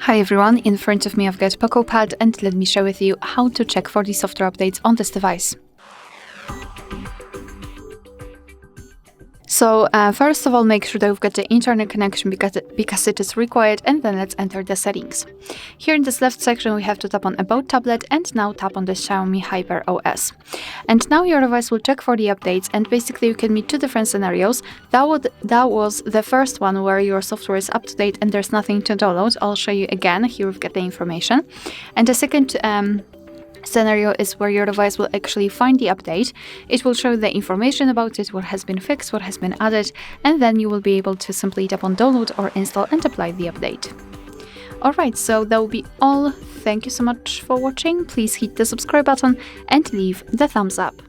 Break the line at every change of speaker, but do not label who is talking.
Hi everyone, in front of me I've got POCO Pad and let me share with you how to check for the software updates on this device. So first of all, make sure that we've got the internet connection because it is required, and then let's enter the settings. Here in this left section we have to tap on About Tablet and now tap on the Xiaomi Hyper OS. And now your device will check for the updates, and basically you can meet two different scenarios. That was the first one where your software is up to date and there's nothing to download. I'll show you again. Here we've got the information. And the second scenario is where your device will actually find the update. It will show the information about it, what has been fixed, what has been added, and then you will be able to simply tap on download or install and apply the update. Alright, so that will be all. Thank you so much for watching. Please hit the subscribe button and leave the thumbs up.